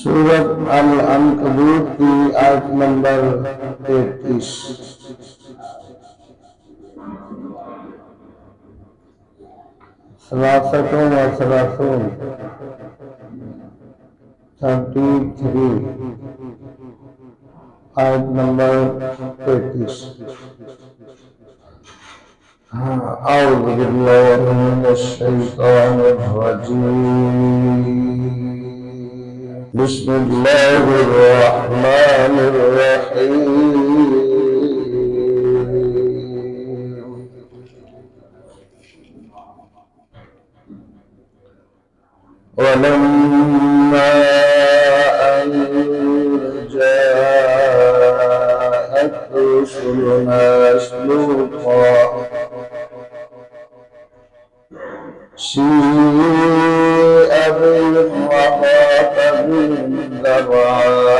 سورت العنکبوت کی آیت نمبر 33۔ ثلاثۃ و ثلاثون 33 آیت نمبر 33۔ اعوذ باللہ من الشیطان الرجیم، بسم اللہ الرحمن الرحیم۔ وَلَمَّا أَن جَاءَتْ رُسُلُنَا لُوطًا سِيءَ بِهِمْ وَضَاقَ بِهِمْ ذَرْعًا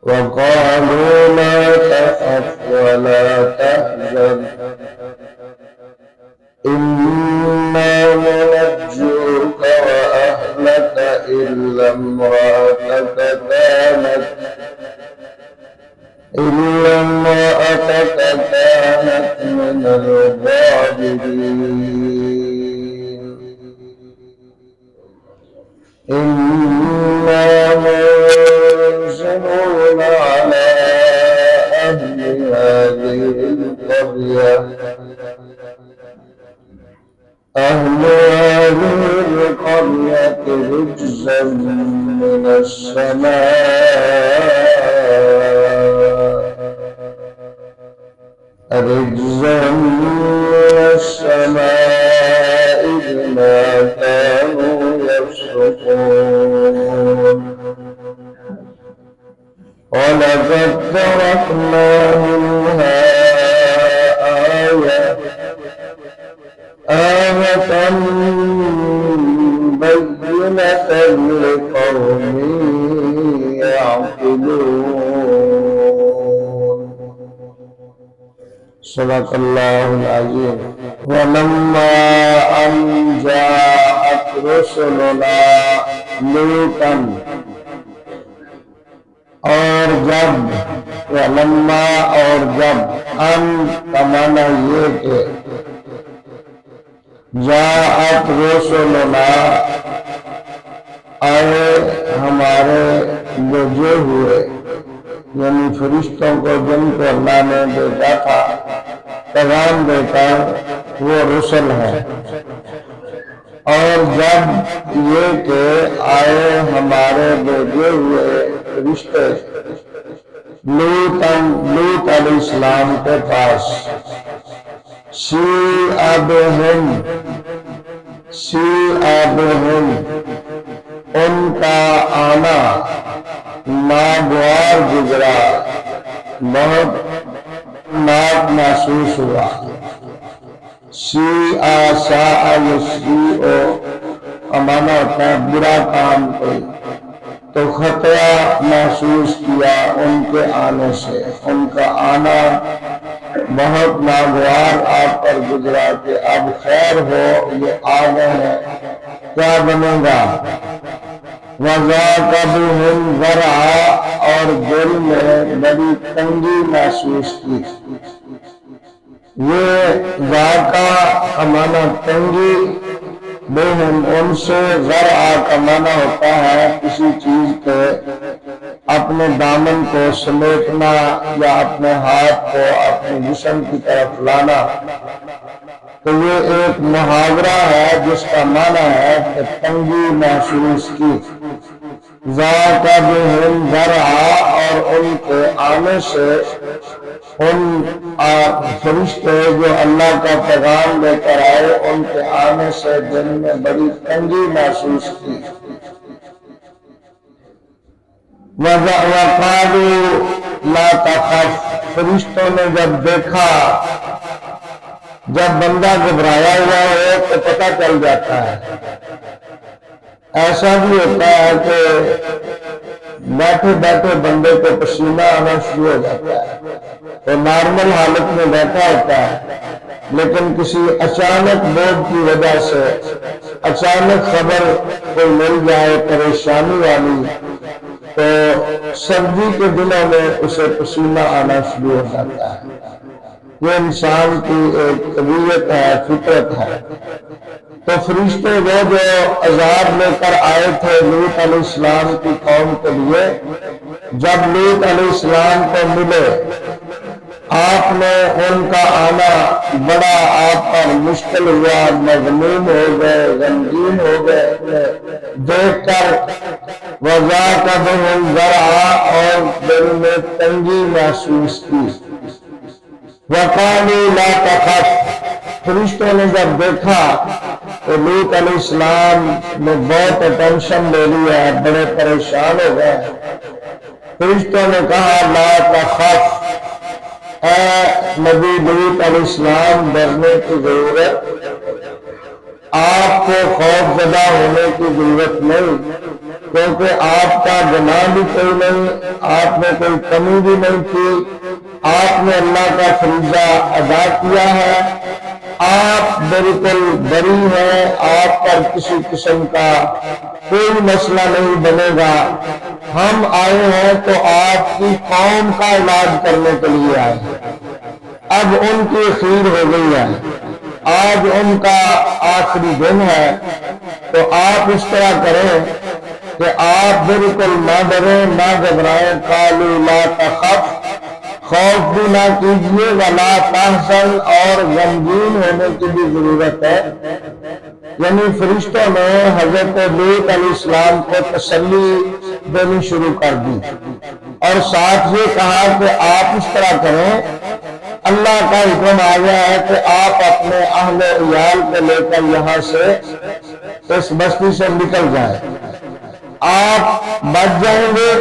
وَقَالُوا لَا تَخَفْ وَلَا تَحْزَنْ إِنَّا مُنَجُّوكَ وَأَهْلَكَ إِلَّا امْرَأَتَكَ كَانَتْ مِنَ الْغَابِرِينَ إِنَّا مُنزِلُونَ عَلَى أَهْلِ هَذِهِ الْقَرْيَةِ رجزا من السماء بما كانوا يفسقون ولقد تركنا منها آية بينة لقوم يعقلون۔ صدق اللہ العظیم۔ وَلَمَّا أَن جَاءَتْ رُسُلُنَا لُوطًا، اور جب، وَلَمَّا اور جب، ان کا معنی یہ کہ جاءت رسلنا آئے ہمارے بھیجے ہوئے، یعنی فرشتوں کو جن کو اللہ نے بھیجا تھا پیغام دے کر، وہ رسل ہیں۔ اور جب یہ کہ آئے ہمارے بھیجے ہوئے فرشتے لوط علیہ السلام کے پاس، سیء بہم ان کا آنا ناگوار گزرا، بہت ناک محسوس ہوا۔ ساء یسیء مانا ہوتا ہے برا کام کوئی، تو خطرہ محسوس کیا ان کے آنے سے، ان کا آنا بہت ناگوار آپ پر گزرا کہ اب خیر ہو، یہ آ گئے ہیں، کیا بنے گا؟ وَضَاقَ بِهِمْ ذَرْعًا، اور دل میں بڑی تنگی محسوس کی۔ یہ ذَاقَ کا معنی تنگی، بِهِمْ ان سے، ذَرْعًا کا معنی ہوتا ہے کسی چیز کے اپنے دامن کو سمیٹنا یا اپنے ہاتھ کو اپنے جسم کی طرف لانا۔ تو یہ ایک محاورہ ہے جس کا معنی ہے کہ تنگی محسوس کی۔ ذَاقَ بِهِمْ ذَرْعًا، اور ان کے آنے سے، ان فرشتے جو اللہ کا پیغام لے کر آئے، ان کے آنے سے دل میں بڑی تنگی محسوس کی۔ وَقَالُوا لَا تَخَفْ، فرشتوں نے جب دیکھا، جب بندہ گھبرایا ہوا ہو تو پتہ چل جاتا ہے۔ ایسا بھی ہوتا ہے کہ بیٹھے بیٹھے بندے کو پسینہ آنا شروع ہو جاتا ہے، تو نارمل حالت میں بیٹھا ہوتا ہے، لیکن کسی اچانک موت کی وجہ سے اچانک خبر کوئی مل جائے پریشانی والی تو سردی کے دنوں میں اسے پسینہ آنا شروع ہو جاتا ہے۔ یہ انسان کی ایک طبیعت ہے، فطرت ہے۔ تو فرشتے وہ جو عذاب لے کر آئے تھے لوط علیہ السلام کی قوم کے لیے، جب لوط علیہ السلام کو ملے، آپ نے ان کا آنا بڑا آپ پر مشکل ہوا، مغموم ہو گئے، غمگین ہو گئے دیکھ کر، وَذَاقَ بِهِمْ ذَرْعًا، اور دل میں تنگی محسوس کی۔ وَقَالُوا لَا تَخَفْ، فرشتوں نے جب دیکھا تو لوط علیہ السلام نے بہت اٹینشن لے لی ہے، بڑے پریشان ہو گئے۔ فرشتوں نے کہا لا تخف، اے نبی لوط علیہ السلام ڈرنے کی ضرورت، آپ کو خوف زدہ ہونے کی ضرورت نہیں، کیونکہ آپ کا گناہ بھی کوئی نہیں، آپ نے کوئی کمی بھی نہیں کی، آپ نے اللہ کا فریضہ ادا کیا ہے، آپ بالکل بری ہیں، آپ پر کسی قسم کا کوئی مسئلہ نہیں بنے گا۔ ہم آئے ہیں تو آپ کی قوم کا علاج کرنے کے لیے آئے ہیں، اب ان کی خیر ہو گئی ہے، آج ان کا آخری دن ہے، تو آپ اس طرح کریں کہ آپ بالکل نہ ڈریں نہ گھبرائیں۔ قالوا لا تخف، خوف بھی نہ کیجیے، ولا تحزن، اور غمگین ہونے کی بھی ضرورت ہے۔ یعنی فرشتوں نے حضرت لوط علیہ السلام کو تسلی دینی شروع کر دی، اور ساتھ یہ کہا کہ آپ اس طرح کریں، اللہ کا حکم آ گیا ہے کہ آپ اپنے اہل عیال کو لے کر یہاں سے اس بستی سے نکل جائیں، آپ بچ جائیں گے،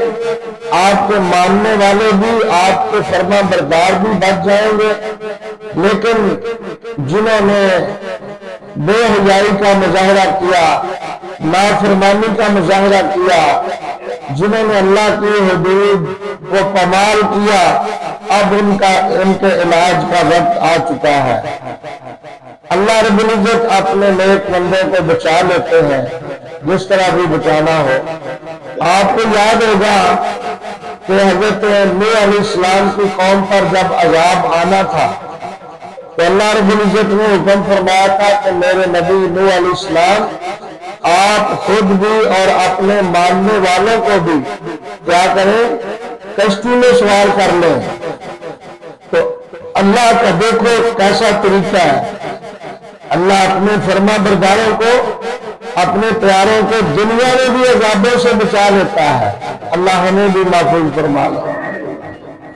آپ کے ماننے والے بھی، آپ کے فرما بردار بھی بچ جائیں گے، لیکن جنہوں نے بے حیائی کا مظاہرہ کیا، نافرمانی کا مظاہرہ کیا، جنہوں نے اللہ کی حدود کو پامال کیا، اب ان کے علاج کا وقت آ چکا ہے۔ اللہ رب العزت اپنے نیک بندوں کو بچا لیتے ہیں جس طرح بھی بچانا ہو۔ آپ کو یاد ہوگا کہ حضرت نوح علیہ السلام کی قوم پر جب عذاب آنا تھا تو اللہ رب العزت نے حکم فرمایا تھا کہ میرے نبی نوح علیہ السلام آپ خود بھی اور اپنے ماننے والوں کو بھی کیا کریں، کشتی میں سوار کر لیں۔ تو اللہ کا دیکھو کیسا طریقہ ہے، اللہ اپنے فرما برداروں کو، اپنے پیاروں کو دنیا میں بھی عذابوں سے بچا لیتا ہے۔ اللہ ہمیں بھی محفوظ فرما لے۔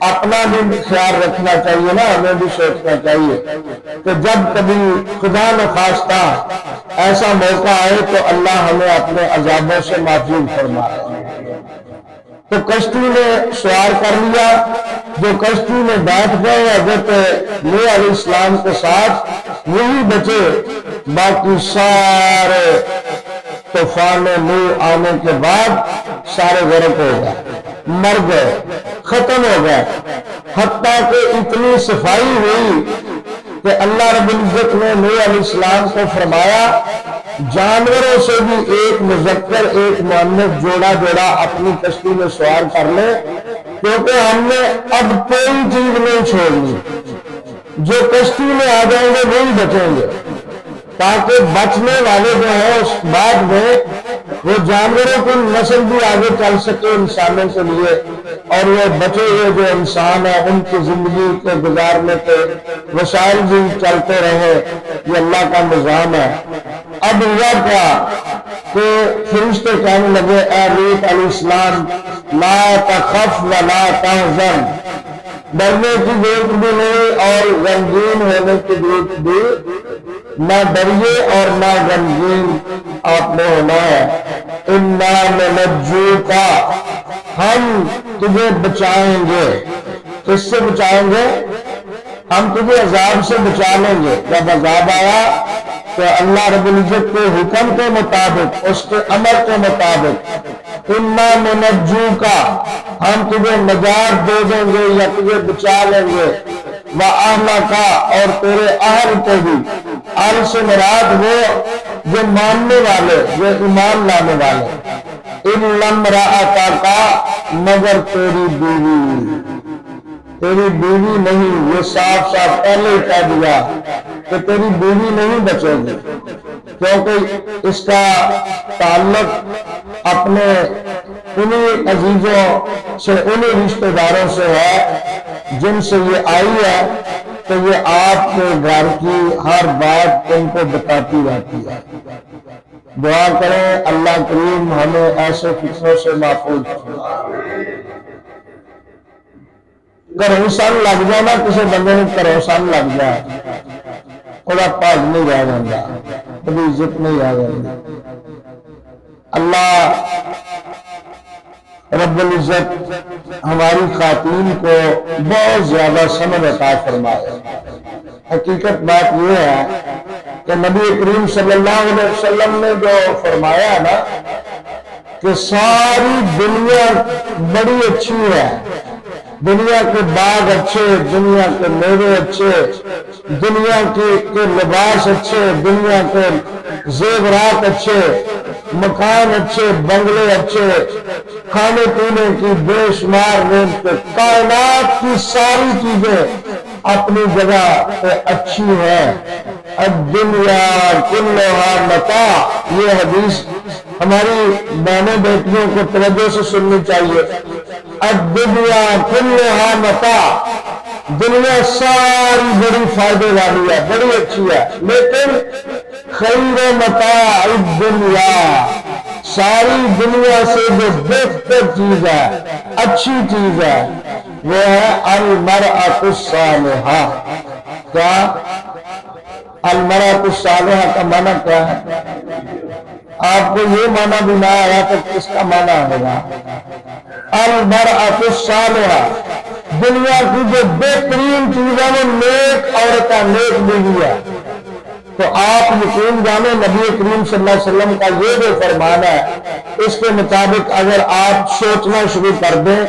اپنا بھی خیال رکھنا چاہیے نا، ہمیں بھی سوچنا چاہیے کہ جب کبھی خدا نخواستہ ایسا موقع آئے تو اللہ ہمیں اپنے عذابوں سے محفوظ فرما لے۔ تو کشتی میں سوار کر لیا، جو کشتی میں بیٹھ گئے حضرت نوح علیہ السلام کے ساتھ وہی بچے، باقی سارے طوفان نوح آنے کے بعد سارے غرق ہو گئے، مر گئے، ختم ہو گئے، حتیٰ کہ اتنی صفائی ہوئی کہ اللہ رب العزت نے نوح علیہ السلام کو فرمایا جانوروں سے بھی ایک مذکر ایک مؤنث جوڑا جوڑا اپنی کشتی میں سوار کر لے، کیونکہ ہم نے اب کوئی چیز نہیں چھوڑنی، جو کشتی میں آ جائیں گے وہی بچیں گے، تاکہ بچنے والے جو ہیں اس بعد میں وہ جانوروں کی نسل بھی آگے چل سکے انسانوں کے لیے، اور وہ بچے ہوئے جو انسان ہیں ان کی زندگی کے گزارنے کے وسائل بھی چلتے رہے۔ یہ اللہ کا نظام ہے۔ اب ہوا کیا کہ فرشتے کہنے لگے اے لوط علیہ السلام لا تخف ولا تحزن، ڈرنے کی ضرورت بھی نہیں اور غمگین ہونے کی ضرورت بھی نہ، ڈریے اور نہ غمگین آپ نے ہونا ہے۔ انا ننجوک، ہم تجھے بچائیں گے۔ کس سے بچائیں گے؟ ہم تجھے عذاب سے بچا لیں گے۔ جب عذاب آیا تو اللہ رب العزت کے حکم کے مطابق، اس کے امر کے مطابق انا ننجوک، ہم تجھے نجات دے دیں گے یا تجھے بچا لیں گے۔ وَأَهْلَكَ کا اور تیرے اہل کو بھی، اہل سے مراد وہ جو ماننے والے، جو ایمان لانے والے، إِلَّا امْرَأَتَكَ مگر تیری بیوی، تیری بیوی نہیں، یہ صاف صاف پہلے ہی کہہ دیا کہ تیری بیوی نہیں بچے گی، کیونکہ اس کا تعلق اپنے انہی عزیزوں سے، انہی رشتہ داروں سے ہے جن سے یہ آئی ہے، تو یہ آپ کے گھر کی ہر بات ان کو بتاتی رہتی ہے۔ دعا کریں اللہ کریم ہمیں ایسے فتنوں سے محفوظ فرمائے۔ گھروں سن لگ جائے نا، کسی بندے نے گھروں سن لگ جائے، وہ پاگ نہیں رہ جاتا، کبھی عزت نہیں آ جاتی۔ اللہ رب العزت ہماری خواتین کو بہت زیادہ سمجھ عطا فرمائے۔ حقیقت بات یہ ہے کہ نبی کریم صلی اللہ علیہ وسلم نے جو فرمایا نا کہ ساری دنیا بڑی اچھی ہے، دنیا کے باغ اچھے، دنیا کے میوے اچھے، دنیا کے لباس اچھے، دنیا کے زیورات اچھے، مکان اچھے، بنگلے اچھے، کھانے پینے کی بے شمار نعمتیں، کائنات کی ساری چیزیں اپنی جگہ پہ اچھی ہیں۔ الدنیا کلھا متاع، یہ حدیث ہماری بہنوں بیٹیوں کو توجہ سے سننی چاہیے۔ الدنیا کلھا متاع، دنیا ساری بڑی فائدے والی ہے، بڑی اچھی ہے، لیکن خیر متاع الدنیا، ساری دنیا سے جو بہتر چیز ہے، اچھی چیز ہے، وہ ہے المرأة الصالحہ۔ کیا المرأة الصالحہ کا معنی کیا ہے؟ آپ کو یہ معنی بھی نہ آیا تو کس کا معنی ہوگا؟ المرأة الصالحہ، دنیا کی جو بہترین چیز ہے وہ نیک عورت ہے، نیک بیوی ہے۔ تو آپ یقین جانیں نبی کریم صلی اللہ علیہ وسلم کا یہ جو فرمان ہے، اس کے مطابق اگر آپ سوچنا شروع کر دیں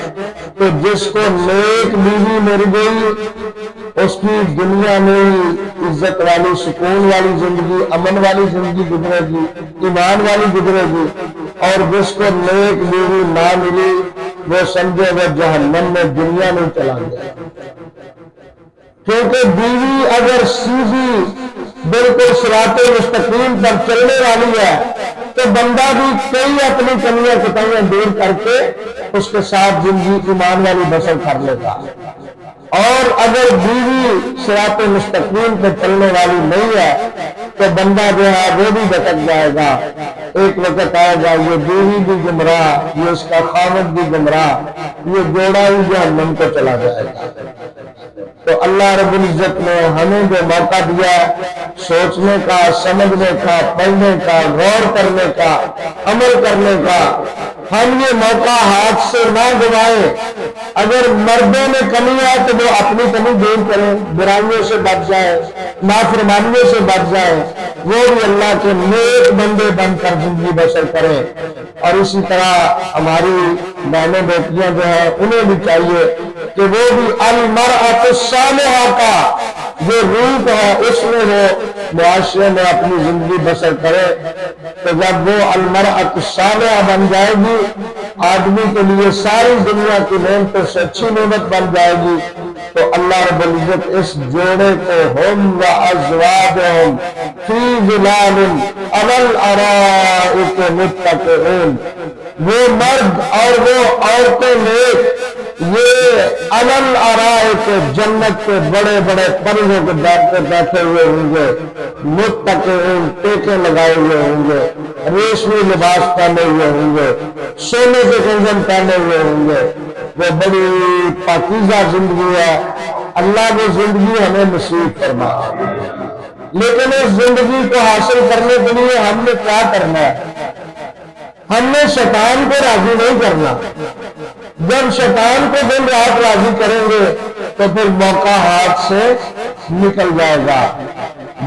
تو جس کو نیک بیوی مل گئی اس کی دنیا میں عزت والی، سکون والی زندگی، امن والی زندگی گزرے گی، ایمان والی گزرے گی، اور جس کو نیک بیوی نہ ملی وہ سمجھے وہ جہنم میں دنیا میں چلا گیا۔ کیونکہ بیوی اگر سیدھی بالکل صراط مستقیم پر چلنے والی ہے تو بندہ بھی کئی اپنی کمیاں کوتاہیاں دور کر کے اس کے ساتھ زندگی ایمان والی بسر کر لیتا۔ اور اگر بیوی صراط مستقیم پہ چلنے والی نہیں ہے تو بندہ جو ہے وہ بھی بھٹک جائے گا۔ ایک وقت آئے گا یہ بیوی بھی گمراہ، یہ اس کا خاوند بھی گمراہ، یہ جوڑا ہی جہنم کو چلا جائے گا۔ تو اللہ رب العزت نے ہمیں جو موقع دیا سوچنے کا، سمجھنے کا، پڑھنے کا، غور کرنے کا، عمل کرنے کا، ہم یہ موقع ہاتھ سے نہ گوائیں۔ اگر مردوں میں کمی ہے تو وہ اپنی کمی دور کریں، برائیوں سے بچ جائیں، نافرمانیوں سے بچ جائیں، وہ بھی اللہ کے نیک بندے بن کر زندگی بسر کریں۔ اور اسی طرح ہماری بہنیں بیٹیاں جو ہیں انہیں بھی چاہیے کہ وہ بھی المرأة الصالحہ کا جو روپ ہے اس میں وہ معاشرے میں اپنی زندگی بسر کرے۔ تو جب وہ المرأة الصالحہ بن جائے گی، آدمی کے لیے ساری دنیا کی نعمتوں سے اچھی نعمت بن جائے گی، تو اللہ رب العزت اس جوڑے کو ہم وازواجہم فی ظلال علی الارائک متکئون، وہ مرد اور وہ عورتیں نیک یہ علی الارائک جنت کے بڑے بڑے پردوں کے بیٹھے ہوئے ہوں گے، متکئون ٹیکے لگائے ہوئے ہوں گے، ریشمی لباس پہنے ہوئے ہوں گے، سونے کے کنگن پہنے ہوئے ہوں گے۔ وہ بڑی پاکیزہ زندگی ہے، اللہ وہ زندگی ہمیں نصیب فرما۔ لیکن اس زندگی کو حاصل کرنے کے لیے ہم نے کیا کرنا ہے؟ ہم نے شیطان کو راضی نہیں کرنا۔ جب شیطان کو دن رات راضی کریں گے تو پھر موقع ہاتھ سے نکل جائے گا۔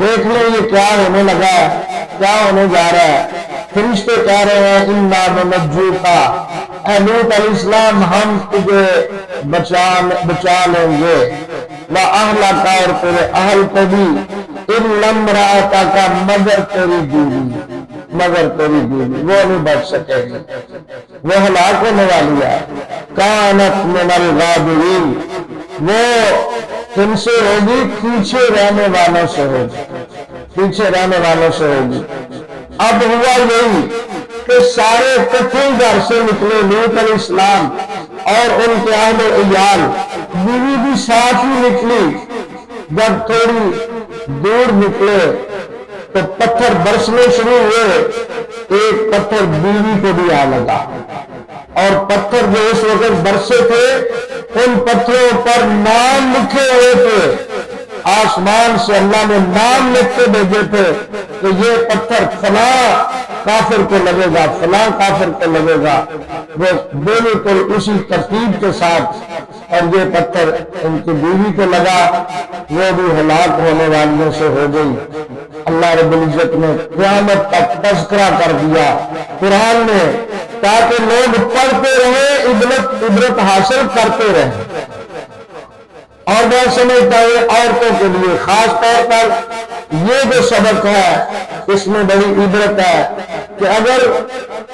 دیکھ لیں یہ کیا ہونے لگا ہے، کیا ہونے جا رہا ہے۔ فرشتے کہہ رہے ہیں انا ننجوکا، اے لوط علیہ السلام ہم تجھے بچا لیں گے، وَأَهْلَكَ، اور تیرے اہل کو بھی، إِلَّا امْرَأَتَكَ، مگر تیری بیوی وہ نہیں بچ سکے گی، وہ ہلاک ہونے والی ہے، كَانَتْ مِنَ الْغَابِرِينَ، وہ تم سے ہوگی پیچھے رہنے والوں سے ہوگی۔ اب ہوا یہی کہ سارے کٹھے گھر سے نکلے لوط علیہ السلام اور ان کے اہل و عیال، بیوی بھی ساتھ ہی نکلی۔ جب تھوڑی دور نکلے تو پتھر برسنے شروع ہوئے، ایک پتھر بیوی کو بھی آ لگا، اور پتھر جو اس وقت برسے تھے ان پتھروں پر نام لکھے ہوئے تھے، آسمان سے اللہ نے نام لکھ کے بھیجے تھے کہ یہ پتھر فلاں کافر کو لگے گا، فلاں کافر کو لگے گا، وہ بالکل اسی ترتیب کے ساتھ، اور یہ پتھر ان کی بیوی کو لگا، وہ بھی ہلاک ہونے والوں سے ہو گئی۔ اللہ رب العزت نے قیامت تک تذکرہ کر دیا قرآن میں، تاکہ لوگ پڑھتے رہیں، عبرت حاصل کرتے رہیں۔ اور میں سمجھتا ہوں عورتوں کے لیے خاص طور پر یہ جو سبق ہے اس میں بڑی عبرت ہے کہ اگر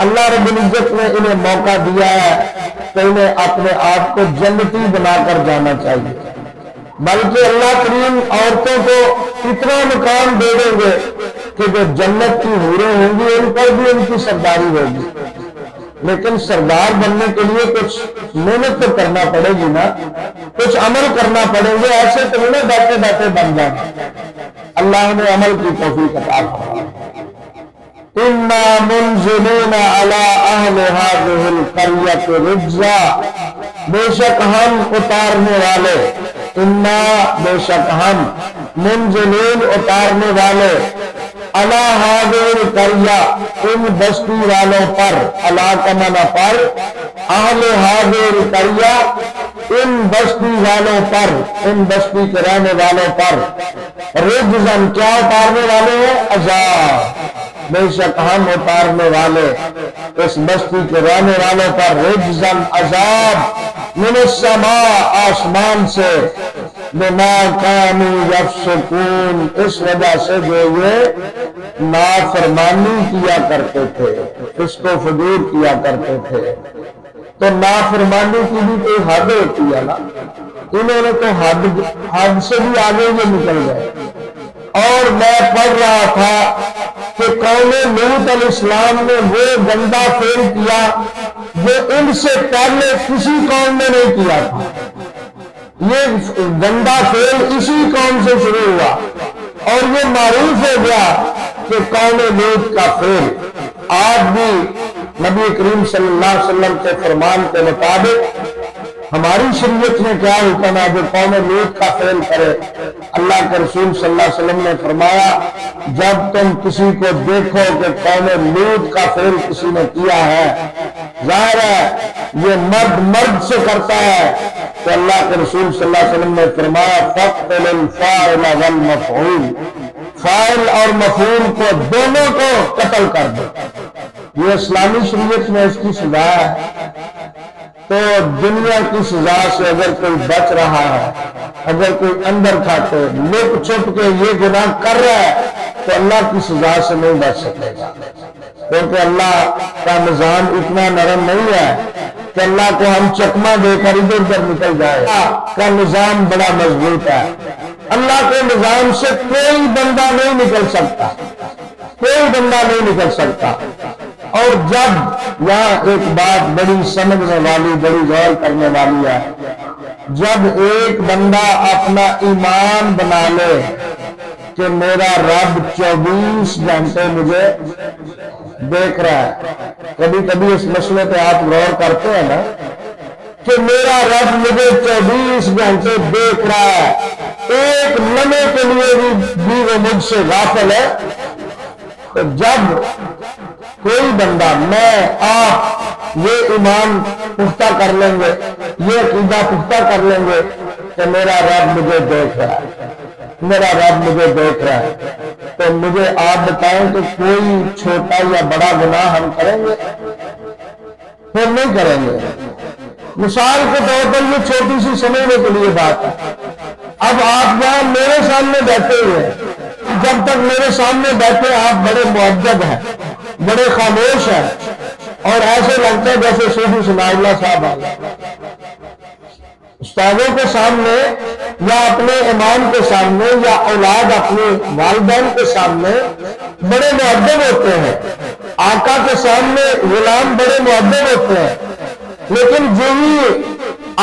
اللہ رب العزت نے انہیں موقع دیا ہے تو انہیں اپنے آپ کو جنتی بنا کر جانا چاہیے، بلکہ اللہ کریم عورتوں کو اتنا مقام دے دیں گے کہ جو جنت کی حوریں ہوں گی ان پر بھی ان کی سرداری ہوگی، لیکن سردار بننے کے لیے کچھ محنت تو کرنا پڑے گی نا، کچھ عمل کرنا پڑے گا، ایسے تو نہیں بیٹھے بیٹھے بن جائیں۔ اللہ نے عمل کی توفیق عطا فرمائے۔ اِنَّا مُنزِلُونَ عَلَىٰ أَهْلِ هَٰذِهِ الْقَرْيَةِ رِجْزًا، بے شک ہم اتارنے والے، اِنَّا بے شک ہم، منزلون اتارنے والے، عَلَىٰ هَٰذِهِ الْقَرْيَةِ ان بستی والوں پر، عَلَىٰ کا معنی پر، أَهْلِ هَٰذِهِ الْقَرْيَةِ ان بستی والوں پر، ان بستی کے رہنے والوں پر، رجزن کیا اتارنے والے ہیں؟ عذاب، بے شک ہم اتارنے والے اس بستی کے رہنے والوں پر، رجزن عذاب، من السماء آسمان سے، بما كانوا یفسقون اس وجہ سے جو یہ نافرمانی کیا کرتے تھے، اس کو فجور کیا کرتے تھے۔ تو نافرمانی کی بھی کوئی حد ہوتی ہے نا، انہوں نے تو حد سے بھی آگے یہ نکل گئے۔ اور میں پڑھ رہا تھا کہ قوم لوط علیہ السلام نے وہ گندا فعل کیا جو ان سے پہلے کسی قوم نے نہیں کیا تھا، یہ گندا فعل اسی قوم سے شروع ہوا اور یہ معروف ہو گیا کہ قوم لوط کا فعل آج بھی نبی کریم صلی اللہ علیہ وسلم کے فرمان کے مطابق ہماری شریعت میں کیا حکم ہے جو قوم لوط کا فعل کرے۔ اللہ کے رسول صلی اللہ علیہ وسلم نے فرمایا جب تم کسی کو دیکھو کہ قوم لوط کا فعل کسی نے کیا ہے، ظاہر ہے یہ مرد سے کرتا ہے، تو اللہ کے رسول صلی اللہ علیہ وسلم نے فرمایا فَقْتُلُ الْفَاعِلَ وَالْمَفْعُولَ، فاعل اور مفعول کو دونوں کو قتل کر دو۔ یہ اسلامی شریعت میں اس کی سزا ہے۔ تو دنیا کی سزا سے اگر کوئی بچ رہا ہے، اگر کوئی اندر کھاتے لپ چھپ کے یہ گناہ کر رہا ہے تو اللہ کی سزا سے نہیں بچ سکے گا، کیونکہ اللہ کا نظام اتنا نرم نہیں ہے کہ اللہ کو ہم چکما دے کر ادھر ادھر نکل جائے۔ اللہ کا نظام بڑا مضبوط ہے، اللہ کے نظام سے کوئی بندہ نہیں نکل سکتا، کوئی بندہ نہیں نکل سکتا۔ اور جب یہاں ایک بات بڑی سمجھنے والی، بڑی غور کرنے والی ہے، جب ایک بندہ اپنا ایمان بنا لے کہ میرا رب 24 گھنٹے مجھے دیکھ رہا ہے، کبھی کبھی اس مسئلے پہ آپ غور کرتے ہیں نا کہ میرا رب مجھے 24 گھنٹے دیکھ رہا ہے، ایک لمحے کے لیے بھی وہ مجھ سے غافل ہے، تو جب کوئی بندہ، میں آپ یہ ایمان پختہ کر لیں گے، یہ عقیدہ پختہ کر لیں گے کہ میرا رب مجھے دیکھ رہا ہے، میرا رب مجھے دیکھ رہا ہے۔ تو مجھے آپ بتائیں کہ کوئی چھوٹا یا بڑا گناہ ہم کریں گے؟ پھر نہیں کریں گے۔ مثال کے طور پر یہ چھوٹی سی سمجھنے کے لیے بات ہے۔ اب آپ یہاں میرے سامنے بیٹھے ہوئے ہیں، جب تک میرے سامنے بیٹھے آپ بڑے مؤدب ہیں، بڑے خاموش ہیں، اور ایسے لگتا ہے جیسے صوفی ثناء اللہ صاحب آ گئے۔ استادوں کے سامنے یا اپنے امام کے سامنے یا اولاد اپنے والدین کے سامنے بڑے مؤدب ہوتے ہیں، آقا کے سامنے غلام بڑے مؤدب ہوتے ہیں، لیکن جو ہی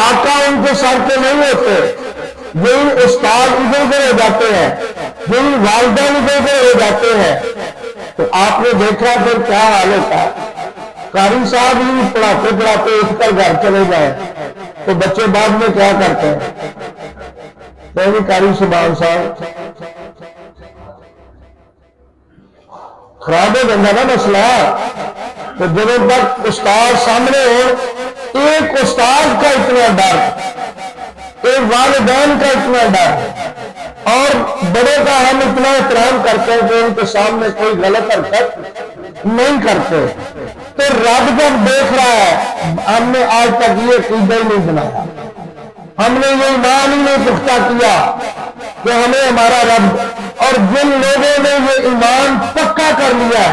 آقا ان کے سامنے نہیں ہوتے، جو ہی استاد ادھر ادھر ہو جاتے ہیں، جو ہی والدین ادھر ادھر ہو جاتے ہیں، تو آپ نے دیکھا پھر کیا حال ہوتا ہے۔ قاری صاحب ہی پڑھاتے پڑھاتے اٹھ کر گھر چلے جائیں تو بچے بعد میں کیا کرتے ہیں؟ نہیں قاری سبحان صاحب خراب ہو جاتا نا مسئلہ۔ تو جب تک استاد سامنے ہو، ایک استاد کا اتنا ڈر، ایک والدین کا اتنا ڈر، اور بڑے کا ہم اتنا احترام کرتے ہیں کہ ان کے سامنے کوئی غلط حرکت نہیں کرتے، تو رب جب دیکھ رہا ہے، ہم نے آج تک یہ عقیدہ ہی نہیں بنایا، ہم نے یہ ایمان ہی نہیں پختہ کیا کہ ہمیں ہمارا رب، اور جن لوگوں نے یہ ایمان پکا کر لیا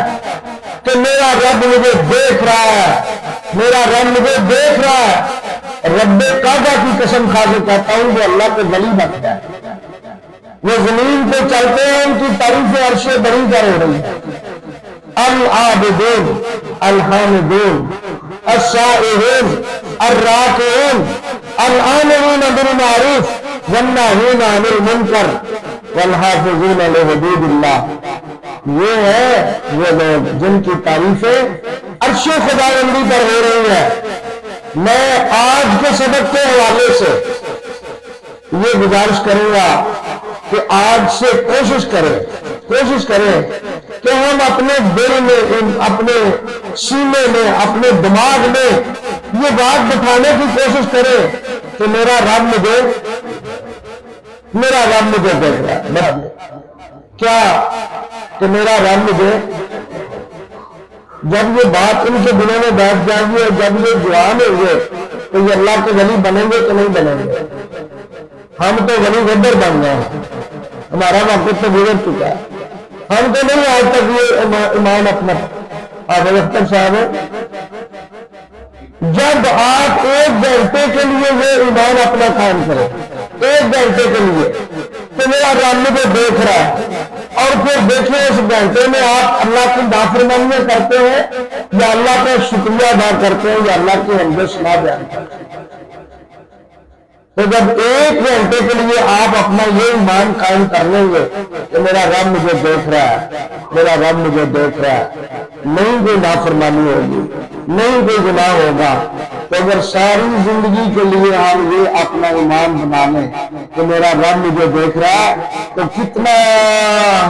کہ میرا رب مجھے دیکھ رہا ہے، میرا رب مجھے دیکھ رہا ہے، رب کعبہ کی قسم کھا کے کہتا ہوں کہ اللہ کے ولی بن گیا۔ وہ زمین پہ چلتے ہیں، ان کی تعریف عرش بری کر ہو رہی ہے۔ العابدون الحامدون السائحون الراکعون الآمرون بالمعروف والناہون عن المنکر والحافظون لحدود اللہ۔ یہ ہے وہ لوگ جن کی تعریفیں عرش خداوندی پر ہو رہی ہے۔ میں آج کے سبق کے حوالے سے یہ گزارش کروں گا کہ آج سے کوشش کریں کہ ہم اپنے دل میں، اپنے سینے میں، اپنے دماغ میں یہ بات بٹھانے کی کوشش کریں کہ میرا رب مجھے دیکھ رہا ہے۔ کیا کہ میرا رب مجھے، جب یہ بات ان کے دلوں میں بیٹھ جائے گی اور جب یہ جوان ہوں گے تو یہ اللہ کے ولی بنیں گے کہ نہیں بنیں گے؟ ہم تو ولی غدر بن گئے ہیں، ہمارا وقت تو گزر چکا ہے، ہم تو نہیں آج تک یہ ایمان اپنا حافظ اختر صاحب، جب آپ ایک گھنٹے کے لیے یہ ایمان اپنا قائم کریں، ایک گھنٹے کے لیے، تو میرا رب مجھے دیکھ رہا ہے، اور پھر دیکھیں اس گھنٹے میں آپ اللہ کی نافرمانیاں کرتے ہیں یا اللہ کا شکریہ ادا کرتے ہیں یا اللہ کی حمد و ثنا بیان کرتے ہیں۔ تو جب ایک گھنٹے کے لیے آپ اپنا یہ ایمان قائم کر لیں گے کہ میرا رب مجھے دیکھ رہا ہے، میرا رب مجھے دیکھ رہا ہے، نہیں کوئی نافرمانی ہوگی، نہیں کوئی گناہ ہوگا، تو اگر ساری زندگی کے لیے ہم یہ اپنا ایمان بنا لیں کہ میرا رب مجھے دیکھ رہا ہے، تو کتنا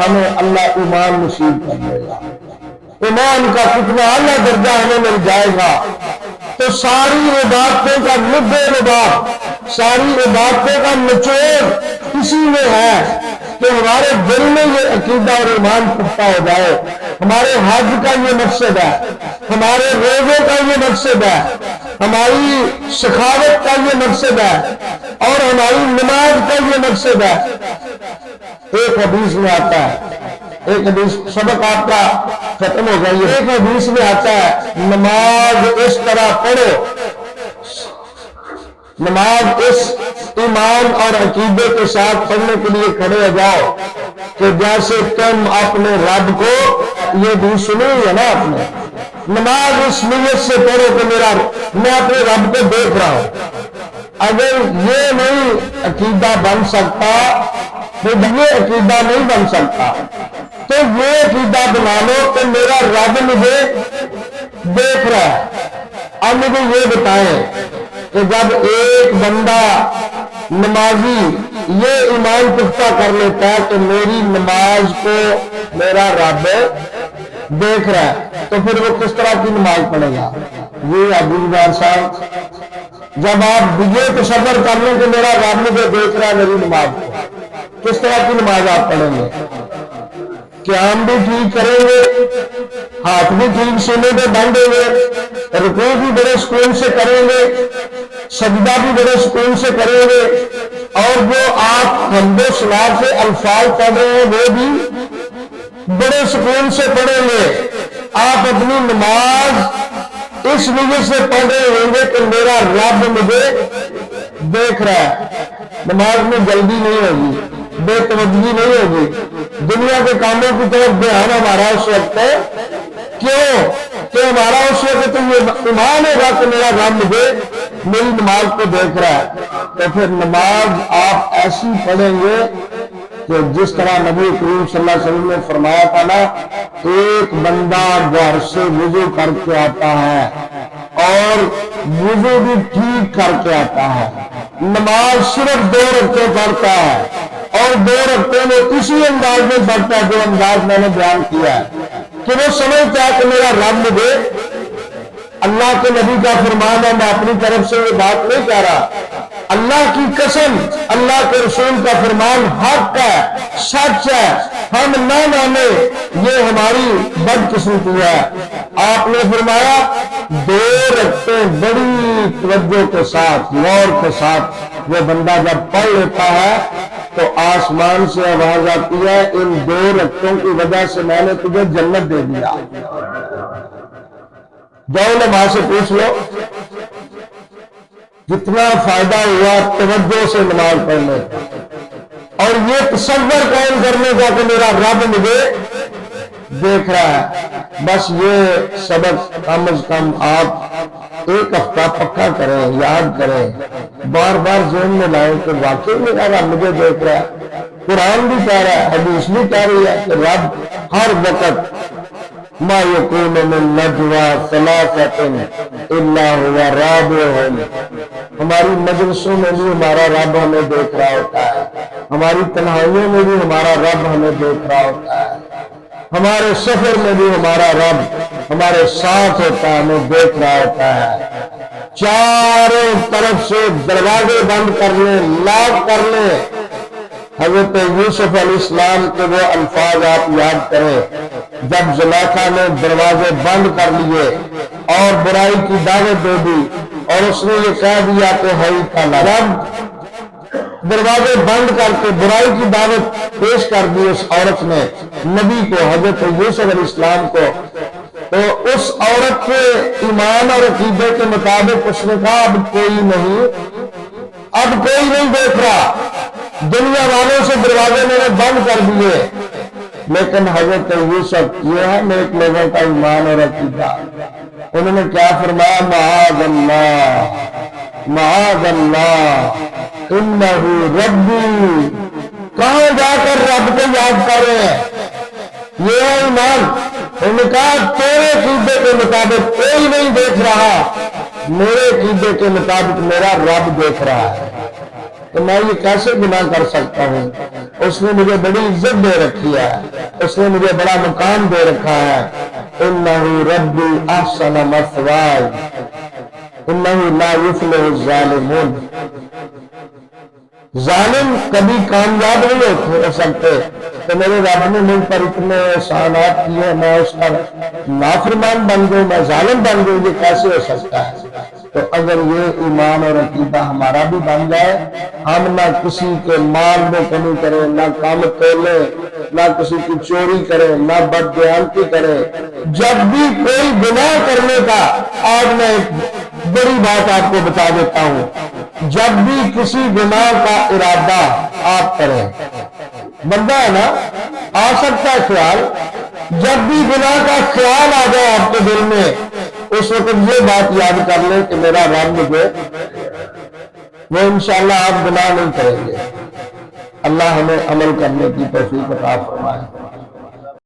ہمیں اللہ ایمان نصیب کر دے گا، ایمان کا کتنا اعلیٰ درجہ ہمیں مل جائے گا۔ تو ساری عبادتوں کا لب لباب، ساری عبادتوں کا نچوڑ اسی میں ہے کہ ہمارے دل میں یہ عقیدہ اور ایمان پختہ ہو جائے۔ ہمارے حج کا یہ مقصد ہے، ہمارے روزوں کا یہ مقصد ہے، ہماری سخاوت کا یہ مقصد ہے، اور ہماری نماز کا یہ مقصد ہے۔ ایک حدیث میں آتا ہے، ایک حدیث سبق آپ کا ختم ہو گئی ہے، ایک حدیث میں آتا ہے نماز اس طرح پڑھو، نماز اس ایمان اور عقیدے کے ساتھ پڑھنے کے لیے کھڑے ہو جاؤ کہ جیسے تم اپنے رب کو، یہ بھی سنی ہے نا آپ نے، نماز اس نیت سے پڑھو کہ میں اپنے رب کو دیکھ رہا ہوں۔ اگر یہ نہیں عقیدہ بن سکتا، یہ عقیدہ نہیں بن سکتا، تو یہ عقیدہ بنا لو کہ میرا رب مجھے دیکھ رہا ہے۔ اب مجھے یہ بتائیں کہ جب ایک بندہ نمازی یہ ایمان پختہ کر لیتا ہے کہ میری نماز کو میرا رب دیکھ رہا ہے، تو پھر وہ کس طرح کی نماز پڑھے گا؟ یہ عبدالدار صاحب، جب آپ یہ تصور کر لیں کہ میرا رب مجھے دیکھ رہا ہے میری نماز کو، کس طرح کی نماز آپ پڑھیں گے؟ قیام بھی ٹھیک کریں گے، ہاتھ بھی ٹھیک سینے پہ باندھیں گے، رکوع بھی بڑے سکون سے کریں گے، سجدہ بھی بڑے سکون سے کریں گے، اور جو آپ حمد و ثنا سے الفاظ پڑھ رہے ہیں وہ بھی بڑے سکون سے پڑھیں گے۔ آپ اپنی نماز اس وجہ سے پڑھ رہے ہوں گے کہ میرا رب مجھے دیکھ رہا ہے۔ نماز میں جلدی نہیں ہوگی، بے توجہی نہیں ہوگی، دنیا کے کاموں کی طرف دھیان ہمارا اس وقت ہے۔ کیوں کہ ہمارا اس وقت یہ ایمان ہوگا کہ میرا رب مجھے میری نماز کو دیکھ رہا ہے۔ تو پھر نماز آپ ایسی پڑھیں گے کہ جس طرح نبی کریم صلی اللہ علیہ وسلم نے فرمایا تھا نا، ایک بندہ گھر سے وضو کر کے آتا ہے اور وضو بھی ٹھیک کر کے آتا ہے، نماز صرف 2 رکعتیں پڑھتا ہے اور 2 رکعتوں میں اسی انداز میں پڑھتا ہے جو انداز میں نے بیان کیا ہے کہ وہ سمجھتا ہے کہ میرا رب مجھے، اللہ کے نبی کا فرمان ہے، میں اپنی طرف سے یہ بات نہیں کہہ رہا، اللہ کی قسم، اللہ کے رسول کا فرمان حق ہے، سچ ہے، ہم نہ مانے یہ ہماری بدقسمتی ہے۔ آپ نے فرمایا 2 رکعتیں بڑی توجہ کے ساتھ، غور کے ساتھ وہ بندہ جب پڑھ لیتا ہے تو آسمان سے آواز آتی ہے، ان 2 رکعتوں کی وجہ سے میں نے تجھے جنت دے دیا۔ جاؤ نماز سے پوچھ لو جتنا فائدہ ہوا توجہ سے نماز پڑھنے کا، اور یہ تصور قائم کرنے کا کہ میرا رب مجھے دیکھ رہا ہے۔ بس یہ سبق کم از کم آپ 1 ہفتہ پکا کریں، یاد کریں، بار بار ذہن میں لائیں کہ واقعی میرا رب مجھے دیکھ رہا ہے۔ قرآن بھی کہہ رہا ہے، حدیث بھی کہہ رہی ہے کہ رب ہر وقت ما یکون من نجوی ثلاثۃ الا هو رابعهم، ہماری مجلسوں میں بھی ہمارا رب ہمیں دیکھ رہا ہوتا ہے، ہماری تنہائیوں میں بھی ہمارا رب ہمیں دیکھ رہا ہوتا ہے، ہمارے سفر میں بھی ہمارا رب ہمارے ساتھ ہوتا ہے، ہمیں دیکھ رہا ہوتا ہے۔ چاروں طرف سے دروازے بند کر لیں، لاک کر لیں۔ حضرت یوسف علیہ السلام کے وہ الفاظ آپ یاد کریں جب زلیخا نے دروازے بند کر لیے اور برائی کی دعوت دے دی اور اس نے یہ کہہ دیا کہ ہے رب، دروازے بند کر کے برائی کی دعوت پیش کر دی اس عورت نے نبی کو، حضرت یوسف علیہ السلام کو، تو اس عورت کے ایمان اور عقیدے کے مطابق اس نے کہا اب کوئی نہیں دیکھ رہا، دنیا والوں سے دروازے میں نے بند کر دیے۔ لیکن حضرت یوسف، یہ ہے نیک لوگوں کا ایمان اور عقیدہ، انہوں نے کیا فرمایا، معاذ اللہ معاذ اللہ انہ ربی، کہاں جا کر رب کو یاد کر رہے ہیں، یہ ہے ایمان۔ انہوں نے کہا تیرے عقیدے کے مطابق کوئی نہیں دیکھ رہا، میرے عقیدے کے مطابق میرا رب دیکھ رہا ہے، تو میں یہ کیسے گناہ کر سکتا ہوں؟ اس نے مجھے بڑی عزت دے رکھی ہے، اس نے مجھے بڑا مقام دے رکھا ہے۔ انہ ربی احسن مثوایا انہ لا یفلح الظالمون، ظالم کبھی کامیاب نہیں ہو سکتے۔ تو میرے رب نے مجھ پر اتنے احسانات کیے، میں اس کا نافرمان بن گئی، میں ظالم بن گئی، یہ کیسے ہو سکتا ہے؟ تو اگر یہ ایمان اور عقیدہ ہمارا بھی بن جائے، ہم نہ کسی کے مال میں کمی کریں، نہ کام تولیں، نہ کسی کی چوری کریں، نہ بددیانتی کریں، جب بھی کوئی گناہ کرنے کا، آج میں ایک بڑی بات آپ کو بتا دیتا ہوں، جب بھی کسی گناہ کا ارادہ آپ کریں، بندہ ہے نا، آ سکتا ہے خیال، جب بھی گناہ کا خیال آ جائے آپ کے دل میں، اس وقت یہ بات یاد کر لیں کہ میرا رب مجھے، وہ انشاءاللہ آپ گناہ نہیں کریں گے۔ اللہ ہمیں عمل کرنے کی توفیق عطا فرمائے۔